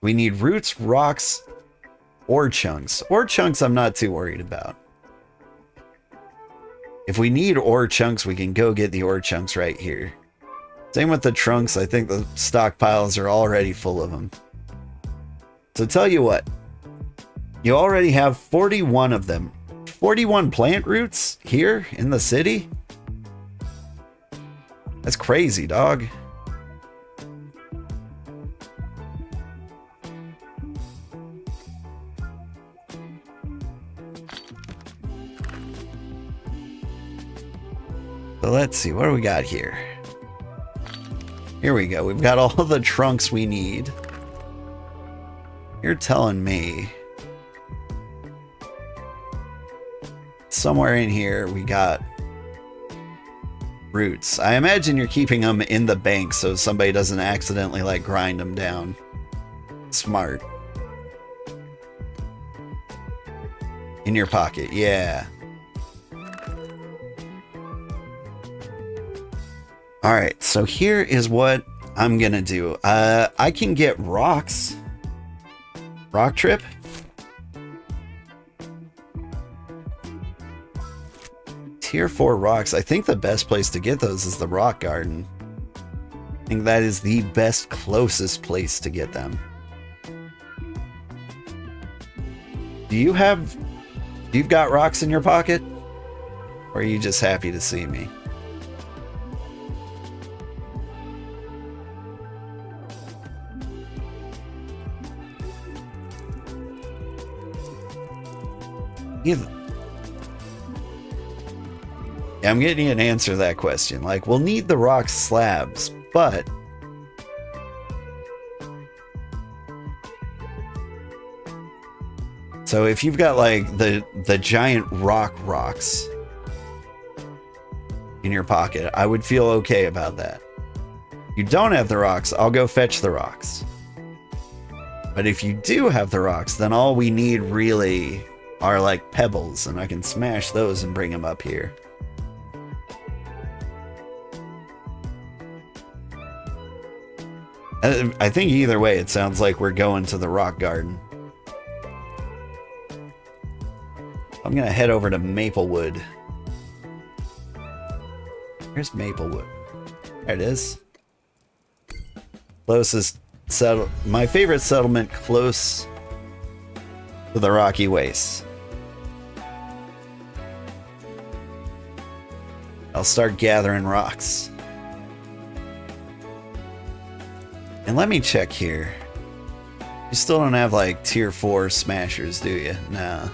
We need roots, rocks, ore chunks. Ore chunks I'm not too worried about. If we need ore chunks, we can go get the ore chunks right here. Same with the trunks. I think the stockpiles are already full of them. So tell you what, you already have 41 of them. 41 plant roots here in the city? That's crazy, dog. So let's see, what do we got here? Here we go. We've got all the trunks we need. You're telling me somewhere in here we got roots. I imagine you're keeping them in the bank so somebody doesn't accidentally like grind them down. Smart. In your pocket, yeah. All right, so here is what I'm gonna do. I can get rocks. Rock trip. Tier 4 rocks. I think the best place to get those is the rock garden. I think that is the best, closest place to get them. You've got rocks in your pocket? Or are you just happy to see me? Yeah, I'm getting an answer to that question. Like, we'll need the rock slabs, but so if you've got like the giant rocks in your pocket, I would feel okay about that. If you don't have the rocks, I'll go fetch the rocks. But if you do have the rocks, then all we need really are like pebbles, and I can smash those and bring them up here. I think either way, it sounds like we're going to the rock garden. I'm gonna head over to Maplewood. Here's Maplewood. There it is. Closest my favorite settlement close to the Rocky Wastes. I'll start gathering rocks. And let me check here. You still don't have like tier 4 smashers, do you? Nah.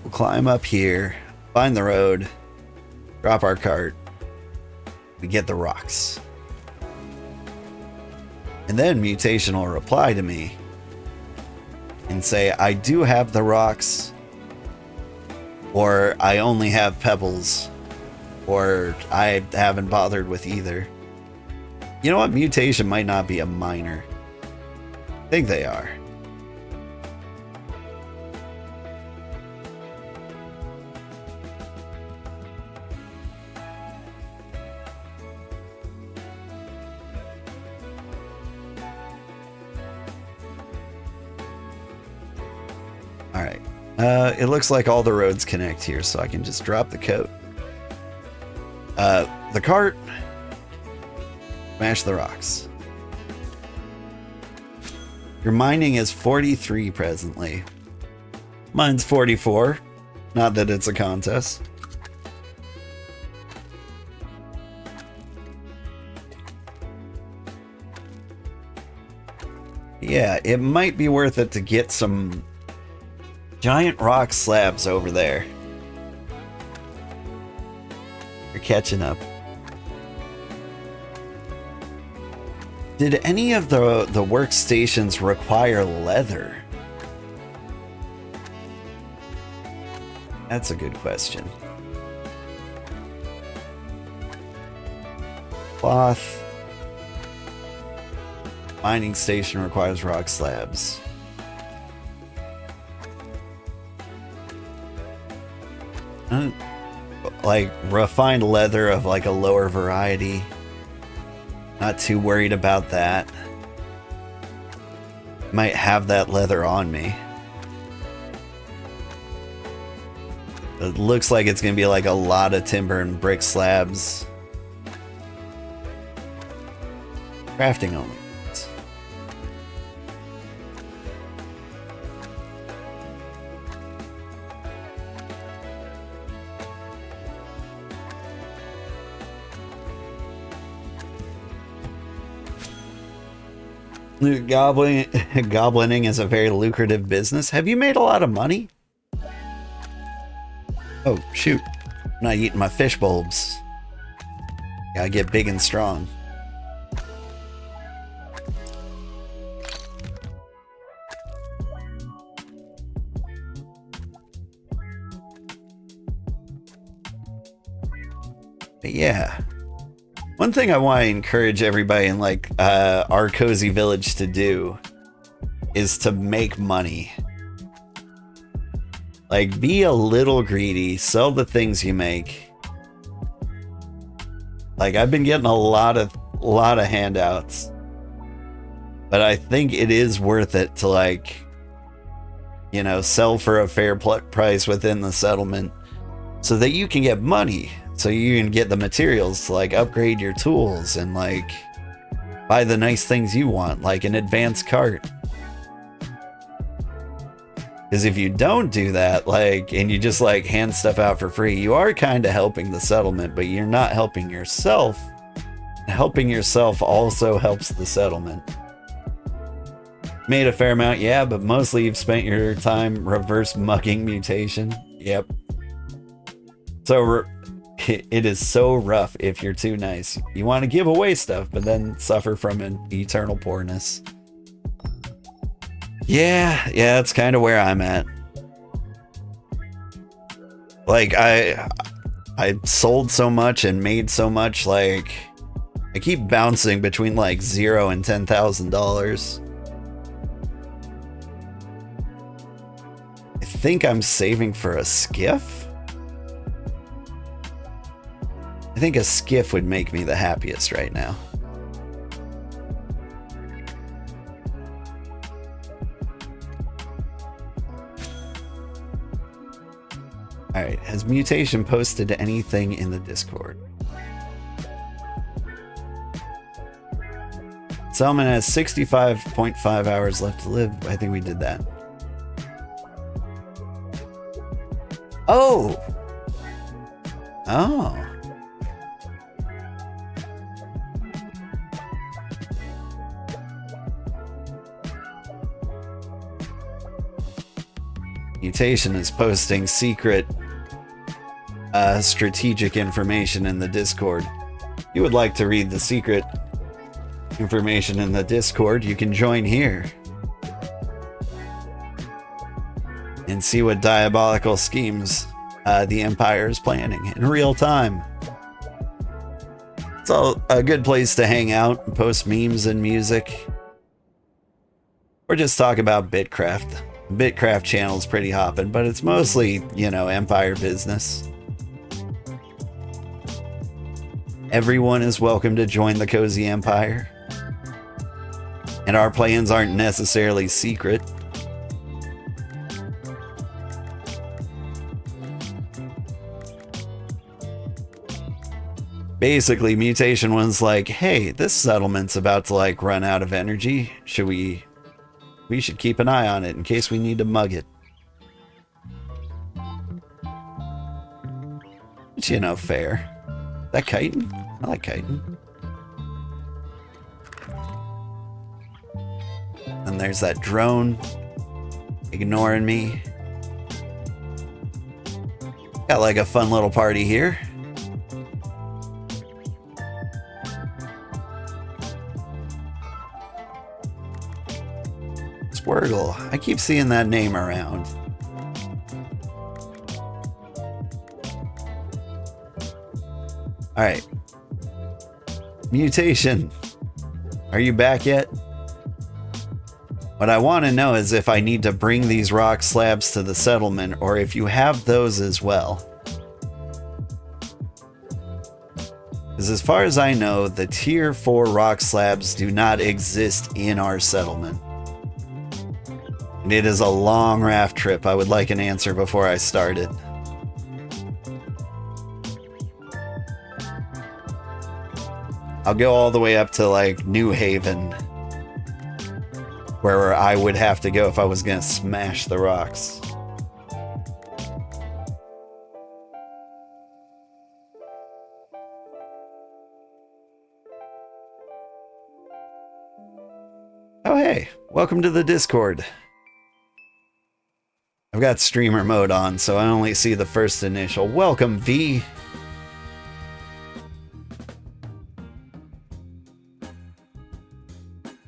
We'll climb up here, find the road, drop our cart. We get the rocks. And then Mutation will reply to me and say, I do have the rocks, or I only have pebbles, or I haven't bothered with either. You know what? Mutation might not be a miner. I think they are. Alright. It looks like all the roads connect here, so I can just drop the coat. The cart. Smash the rocks. Your mining is 43 presently. Mine's 44. Not that it's a contest. Yeah, it might be worth it to get some giant rock slabs over there. You're catching up. Did any of the workstations require leather? That's a good question. Cloth. Mining station requires rock slabs. Like refined leather of like a lower variety. Not too worried about that. Might have that leather on me. It looks like it's gonna be like a lot of timber and brick slabs. Crafting only. Goblining is a very lucrative business. Have you made a lot of money? Oh, shoot. I'm not eating my fish bulbs. Gotta get big and strong. But yeah. One thing I want to encourage everybody in like our cozy village to do is to make money. Like, be a little greedy, sell the things you make. Like, I've been getting a lot of handouts, but I think it is worth it to, like, you know, sell for a fair price within the settlement so that you can get money. So you can get the materials to like upgrade your tools and like buy the nice things you want, like an advanced cart. Because if you don't do that, like, and you just like hand stuff out for free, you are kind of helping the settlement, but you're not helping yourself. Helping yourself also helps the settlement. Made a fair amount, yeah, but mostly you've spent your time reverse mugging Mutation. Yep. So it is so rough if you're too nice. You want to give away stuff, but then suffer from an eternal poorness. Yeah, that's kind of where I'm at. Like, I sold so much and made so much, like, I keep bouncing between like $0 and $10,000. I think I'm saving for a skiff. I think a skiff would make me the happiest right now. Alright, has Mutation posted anything in the Discord? Salmon has 65.5 hours left to live. I think we did that. Oh! Oh. Mutation is posting secret strategic information in the Discord. If you would like to read the secret information in the Discord, you can join here and see what diabolical schemes the Empire is planning in real time. It's all a good place to hang out and post memes and music, or just talk about BitCraft. BitCraft channel's pretty hopping, but it's mostly, you know, Empire business. Everyone is welcome to join the Cozy Empire. And our plans aren't necessarily secret. Basically, Mutation was like, hey, this settlement's about to like run out of energy. We should keep an eye on it in case we need to mug it. But, you know, fair. That chitin? I like chitin. And there's that drone ignoring me. Got like a fun little party here. Squirtle. I keep seeing that name around. Alright. Mutation. Are you back yet? What I want to know is if I need to bring these rock slabs to the settlement, or if you have those as well. Because as far as I know, the tier 4 rock slabs do not exist in our settlement. And it is a long raft trip. I would like an answer before I started. I'll go all the way up to like New Haven, where I would have to go if I was going to smash the rocks. Oh hey, welcome to the Discord. I've got streamer mode on, so I only see the first initial. Welcome, V.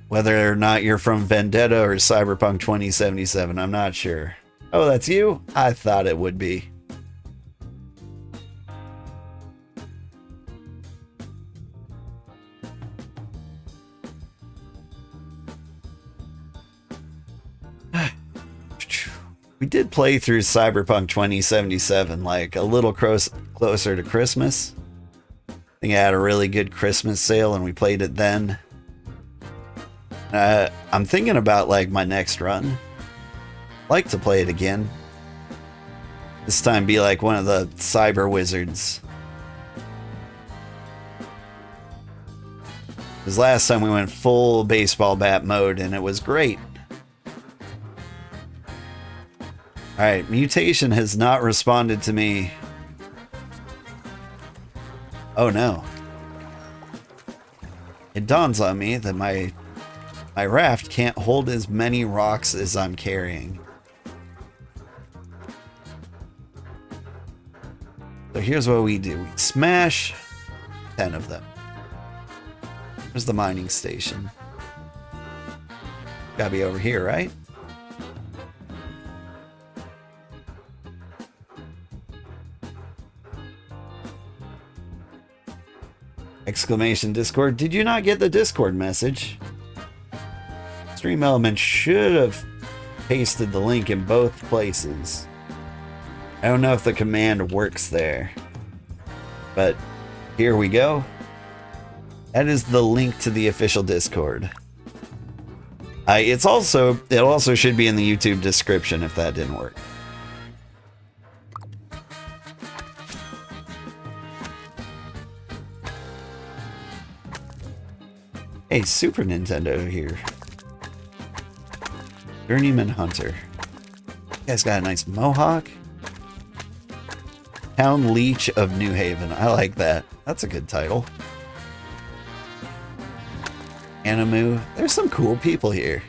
Whether or not you're from Vendetta or Cyberpunk 2077, I'm not sure. Oh, that's you? I thought it would be. We did play through Cyberpunk 2077 like a little closer to Christmas. I think I had a really good Christmas sale and we played it then. I'm thinking about like my next run. I'd like to play it again. This time be like one of the cyber wizards. Because last time we went full baseball bat mode and it was great. Alright, Mutation has not responded to me. Oh no. It dawns on me that my raft can't hold as many rocks as I'm carrying. So here's what we do. We smash 10 of them. There's the mining station. Gotta be over here, right? Exclamation Discord. Did you not get the Discord message? Stream Element should have pasted the link in both places. I don't know if the command works there, but here we go. That is the link to the official Discord. It also should be in the YouTube description if that didn't work. Hey, Super Nintendo here. Journeyman Hunter. You guys got a nice mohawk. Town Leech of New Haven. I like that. That's a good title. Animu. There's some cool people here.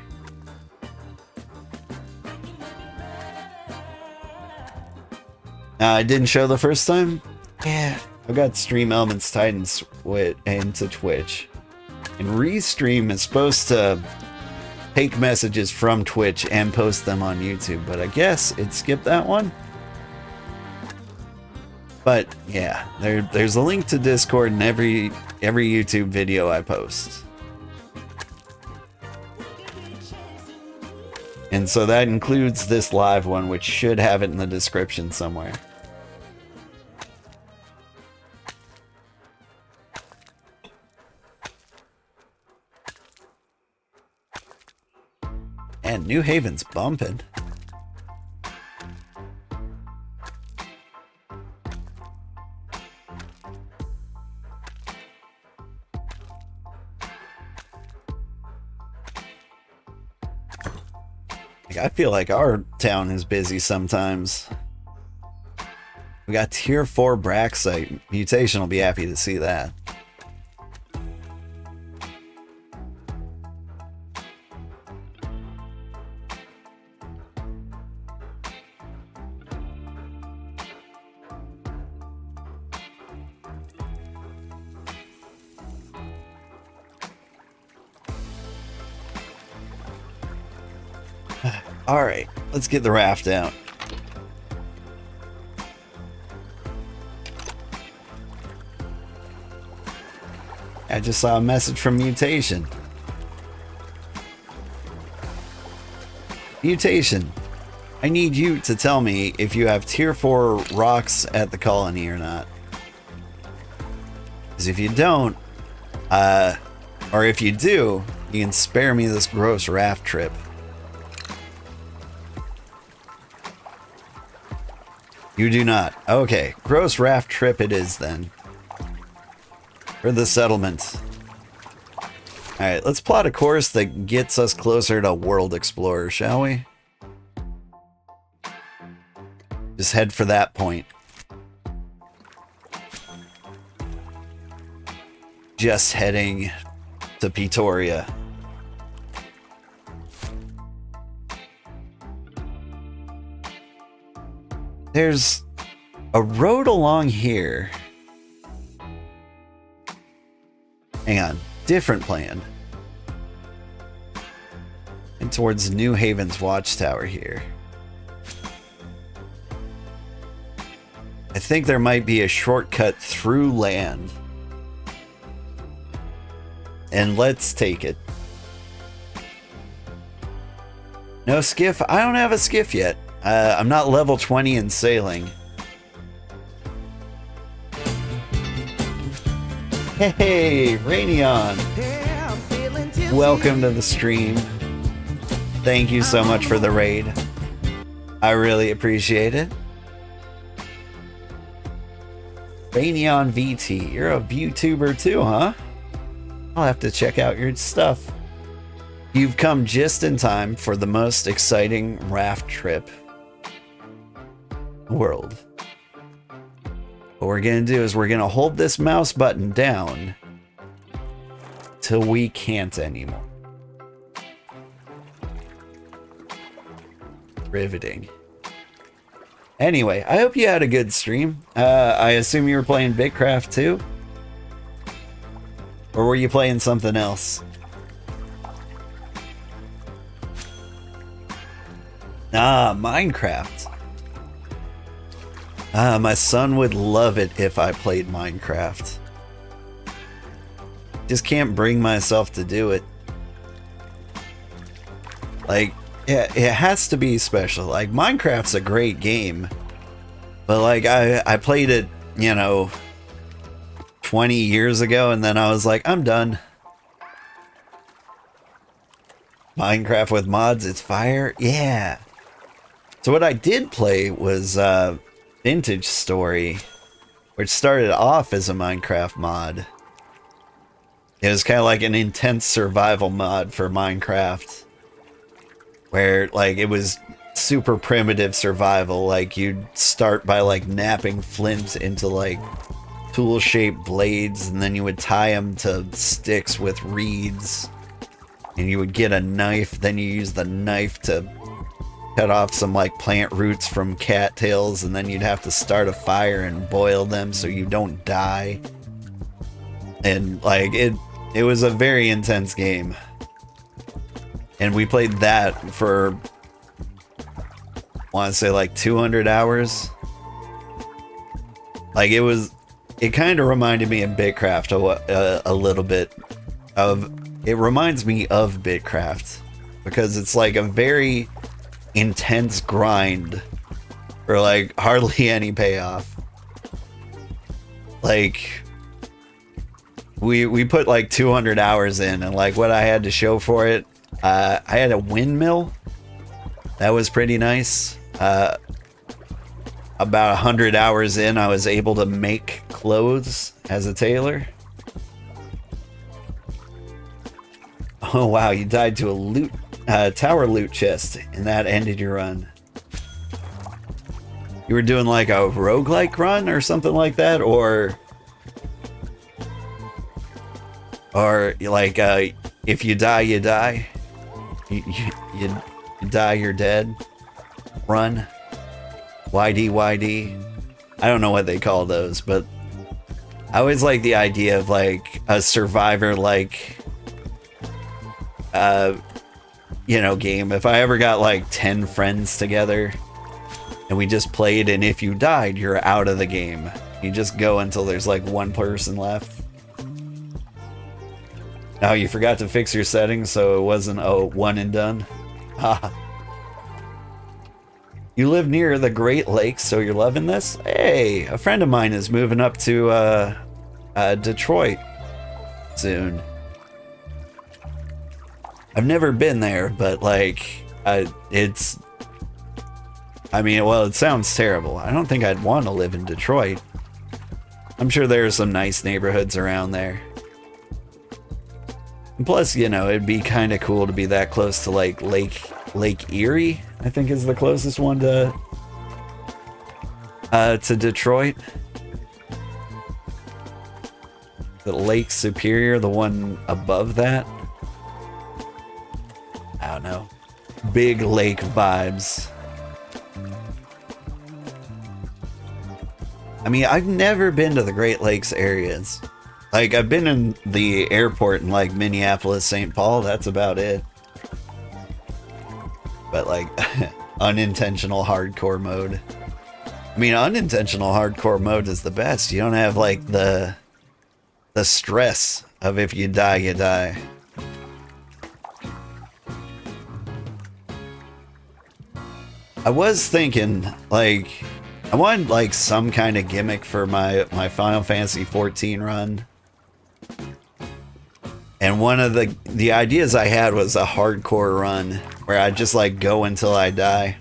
I didn't show the first time? Yeah. I've got Stream Elements tied into Twitch. And Restream is supposed to take messages from Twitch and post them on YouTube, but I guess it skipped that one. But yeah, there's a link to Discord in every YouTube video I post. And so that includes this live one, which should have it in the description somewhere. And New Haven's bumping. I feel like our town is busy sometimes. We got tier 4 Braxite. Mutation will be happy to see that. All right, let's get the raft out. I just saw a message from Mutation. Mutation, I need you to tell me if you have tier 4 rocks at the colony or not. Because if you don't, or if you do, you can spare me this gross raft trip. You do not. Okay, gross raft trip it is then. For the settlement. Alright, let's plot a course that gets us closer to World Explorer, shall we? Just head for that point. Just heading to Pretoria. There's a road along here. Hang on, different plan. And towards New Haven's watchtower here. I think there might be a shortcut through land. And let's take it. No skiff? I don't have a skiff yet. I'm not level 20 in sailing. Hey, Rainion. Welcome to the stream. Thank you so much for the raid. I really appreciate it. Rainion VT, you're a VTuber too, huh? I'll have to check out your stuff. You've come just in time for the most exciting raft trip in the world. What we're gonna do is we're gonna hold this mouse button down till we can't anymore. Riveting. Anyway, I hope you had a good stream. I assume you were playing BitCraft too? Or were you playing something else? Ah, Minecraft. Ah, my son would love it if I played Minecraft. Just can't bring myself to do it. Like, yeah, it has to be special. Like, Minecraft's a great game. But, like, I played it, you know, 20 years ago, and then I was like, I'm done. Minecraft with mods, it's fire? Yeah. So what I did play was Vintage Story, which started off as a Minecraft mod. It was kind of like an intense survival mod for Minecraft, where like it was super primitive survival. Like you'd start by like napping flint into like tool-shaped blades, and then you would tie them to sticks with reeds, and you would get a knife. Then you use the knife to cut off some like plant roots from cattails, and then you'd have to start a fire and boil them so you don't die. And like it was a very intense game, and we played that for I want to say like 200 hours. Like it kind of reminded me of BitCraft a little bit. It reminds me of BitCraft because it's like a very intense grind for like hardly any payoff. Like we put like 200 hours in, and like what I had to show for it, I had a windmill that was pretty nice. About 100 hours in, I was able to make clothes as a tailor. Oh wow, you died to a tower loot chest, and that ended your run. You were doing like a roguelike run or something like that, or like if you die, you die. You die, you're dead. Run. YD. I don't know what they call those, but I always like the idea of like a survivor like you know, game. If I ever got like 10 friends together and we just played, and if you died, you're out of the game. You just go until there's like one person left. Now you forgot to fix your settings, so it wasn't one and done. Haha. You live near the Great Lakes, so you're loving this? Hey, a friend of mine is moving up to Detroit soon. I've never been there, but like, it's, I mean, well, it sounds terrible. I don't think I'd want to live in Detroit. I'm sure there are some nice neighborhoods around there. And plus, you know, it'd be kind of cool to be that close to like Lake Erie, I think is the closest one to Detroit. The Lake Superior, the one above that. I don't know. Big lake vibes. I mean, I've never been to the Great Lakes areas. Like, I've been in the airport in, like, Minneapolis, St. Paul. That's about it. But, like, unintentional hardcore mode. I mean, unintentional hardcore mode is the best. You don't have, like, the stress of if you die, you die. I was thinking, like, I wanted like some kind of gimmick for my Final Fantasy XIV run. And one of the ideas I had was a hardcore run where I'd just like go until I die.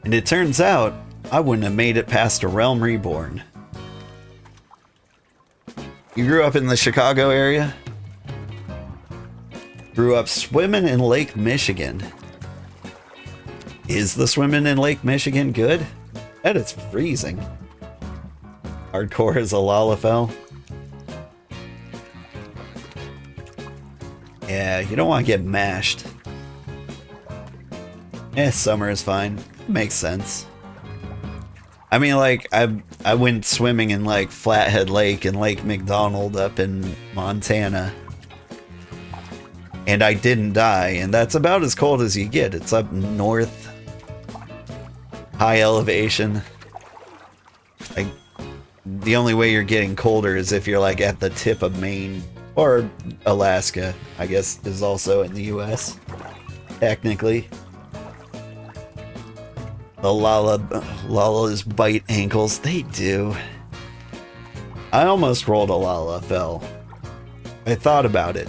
And it turns out I wouldn't have made it past A Realm Reborn. You grew up in the Chicago area? Grew up swimming in Lake Michigan. Is the swimming in Lake Michigan good? Bet it's freezing. Hardcore as a Lalafell. Yeah, you don't want to get mashed. Summer is fine. Makes sense. I mean, like, I went swimming in, like, Flathead Lake and Lake McDonald up in Montana. And I didn't die, and that's about as cold as you get. It's up north. High elevation. Like, the only way you're getting colder is if you're like at the tip of Maine or Alaska, I guess is also in the US technically. The Lalas bite ankles, they do. I almost rolled a Lalafell. I thought about it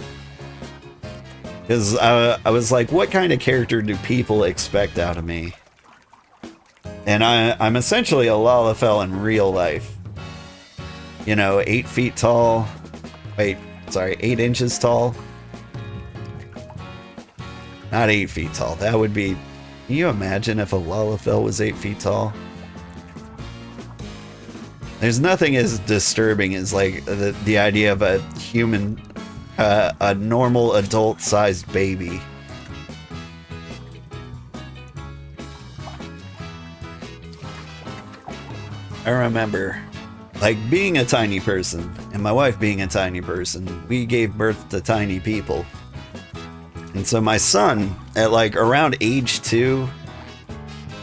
because I was like, what kind of character do people expect out of me? And I'm essentially a Lalafell in real life. You know, 8 feet tall. Wait, sorry, 8 inches tall. Not 8 feet tall. That would be... Can you imagine if a Lalafell was 8 feet tall? There's nothing as disturbing as, like, the idea of a human... a normal adult-sized baby. I remember, like, being a tiny person, and my wife being a tiny person, we gave birth to tiny people. And so my son, at like around age 2,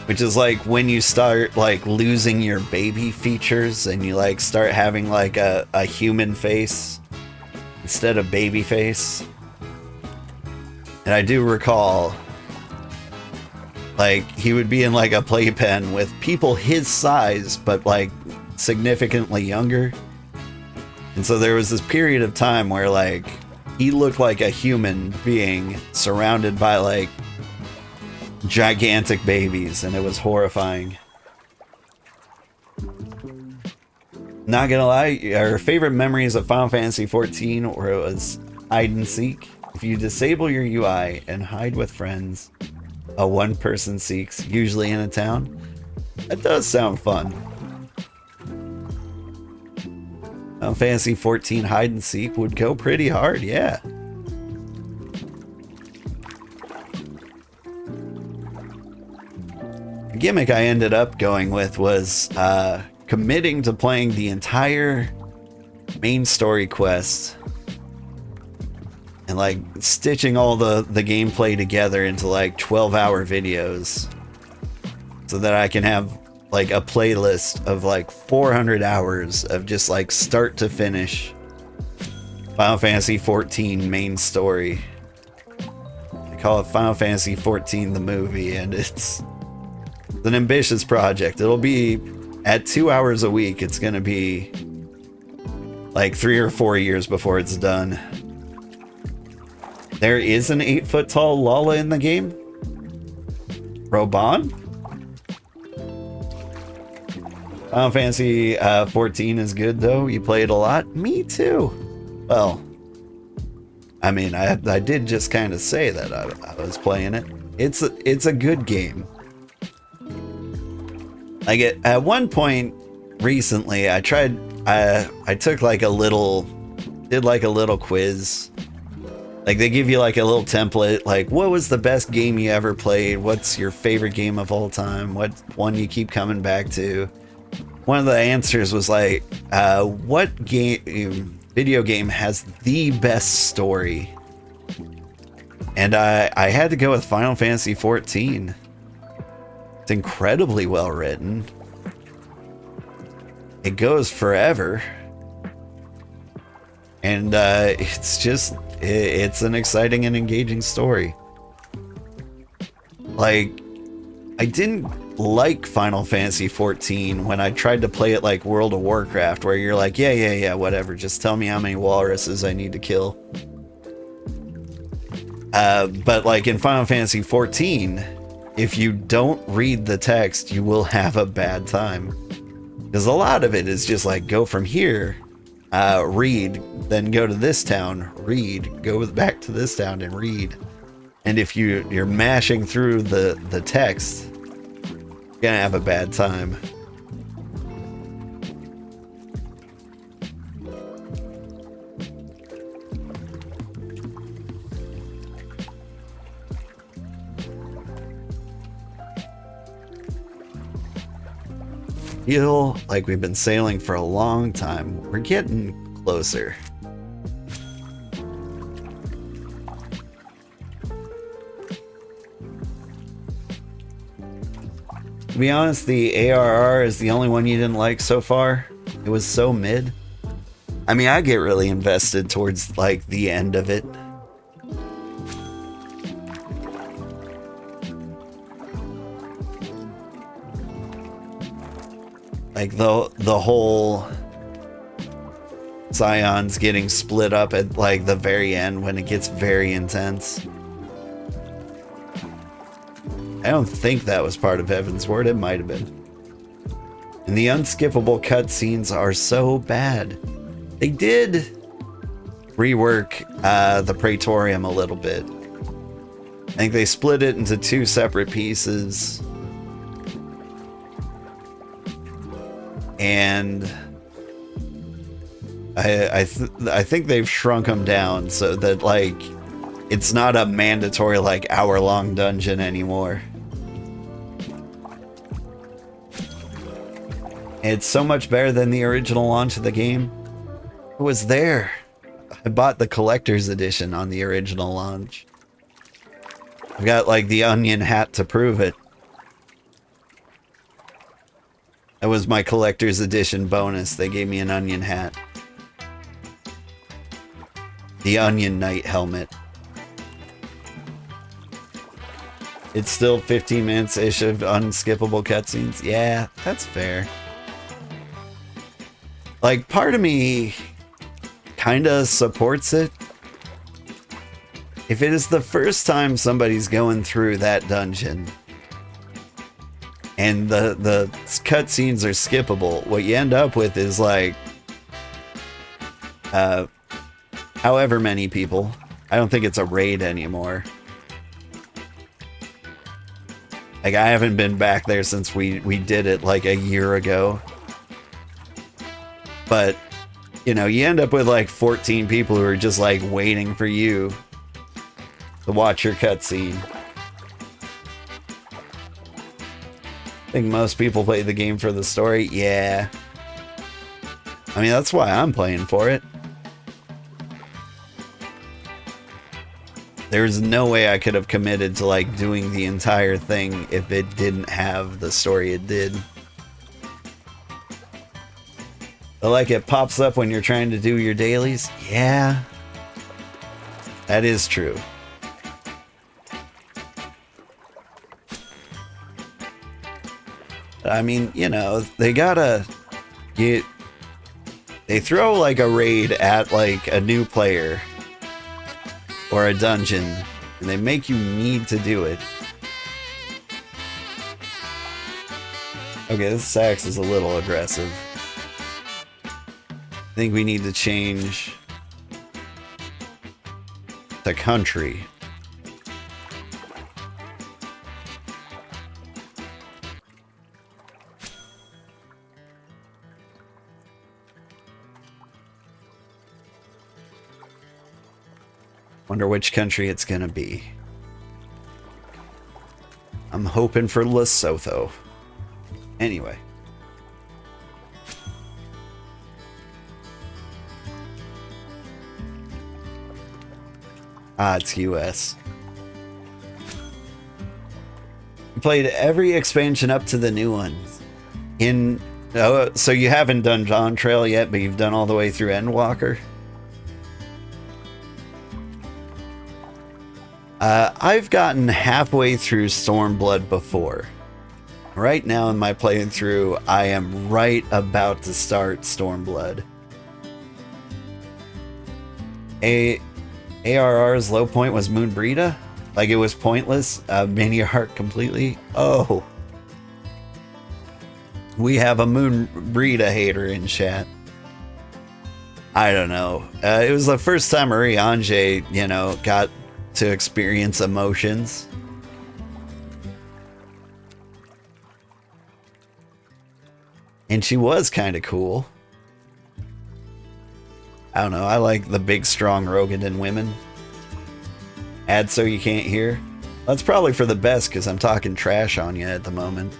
which is like when you start like losing your baby features and you like start having like a human face instead of baby face. And I do recall, like, he would be in like a playpen with people his size, but like significantly younger. And so there was this period of time where like he looked like a human being surrounded by like gigantic babies, and it was horrifying. Not gonna lie, our favorite memories of Final Fantasy XIV where it was hide and seek. If you disable your UI and hide with friends, a one-person seeks, usually in a town. That does sound fun. Final Fantasy XIV hide and seek would go pretty hard, yeah. The gimmick I ended up going with was committing to playing the entire main story quest and like stitching all the gameplay together into like 12-hour videos so that I can have like a playlist of like 400 hours of just like start to finish Final Fantasy XIV main story. I call it Final Fantasy XIV the movie, and it's an ambitious project. It'll be at 2 hours a week. It's gonna be like 3 or 4 years before it's done. There is an 8-foot tall Lala in the game? Robon? Final Fantasy 14 is good though. You play it a lot? Me too. Well, I mean, I did just kind of say that I was playing it. It's a good game. Like at one point recently, I tried. I took like a little, did like a little quiz. Like they give you like a little template. Like, what was the best game you ever played? What's your favorite game of all time? What one you keep coming back to? One of the answers was like, what video game has the best story? And I had to go with Final Fantasy XIV. It's incredibly well written. It goes forever. And it's just, it's an exciting and engaging story. Like, I didn't like Final Fantasy XIV when I tried to play it like World of Warcraft, where you're like, yeah, whatever, just tell me how many walruses I need to kill. But like in Final Fantasy XIV, if you don't read the text, you will have a bad time. Because a lot of it is just like, go from here, read, then go to this town, read, go back to this town and read. And if you're mashing through the text, you're gonna have a bad time. Feel like we've been sailing for a long time. We're getting closer. To be honest, the ARR is the only one you didn't like so far. It was so mid. I mean, I get really invested towards like the end of it. Like the whole Scions getting split up at like the very end when it gets very intense. I don't think that was part of Heaven's Word. It might have been. And the unskippable cutscenes are so bad. They did rework the Praetorium a little bit. I think they split it into 2 separate pieces. And I think they've shrunk them down so that like it's not a mandatory like hour-long dungeon anymore. It's so much better than the original launch of the game. It was there. I bought the collector's edition on the original launch. I've got like the onion hat to prove it. That was my collector's edition bonus. They gave me an onion hat. The Onion Knight helmet. It's still 15 minutes-ish of unskippable cutscenes. Yeah, that's fair. Like, part of me kinda supports it. If it is the first time somebody's going through that dungeon and the cutscenes are skippable, what you end up with is like however many people. I don't think it's a raid anymore. Like, I haven't been back there since we did it like a year ago. But, you know, you end up with like 14 people who are just like waiting for you to watch your cutscene. I think most people play the game for the story. Yeah. I mean, that's why I'm playing for it. There's no way I could have committed to like doing the entire thing if it didn't have the story it did. But like it pops up when you're trying to do your dailies. Yeah. That is true. I mean, you know, they gotta get... They throw like a raid at like a new player or a dungeon, and they make you need to do it. Okay, this sax is a little aggressive. I think we need to change to country. Wonder which country it's gonna be. I'm hoping for Lesotho. Anyway. Ah, it's US. You played every expansion up to the new ones. So you haven't done Dawn Trail yet, but you've done all the way through Endwalker? I've gotten halfway through Stormblood before. Right now in my playthrough, I am right about to start Stormblood. ARR's low point was Moonbrita? Like it was pointless? Mini-heart completely? Oh. We have a Moonbrita hater in chat. I don't know. It was the first time Marie-Ange, you know, got to experience emotions. And she was kind of cool. I don't know, I like the big strong Rogadin women. Add so you can't hear. That's probably for the best because I'm talking trash on you at the moment.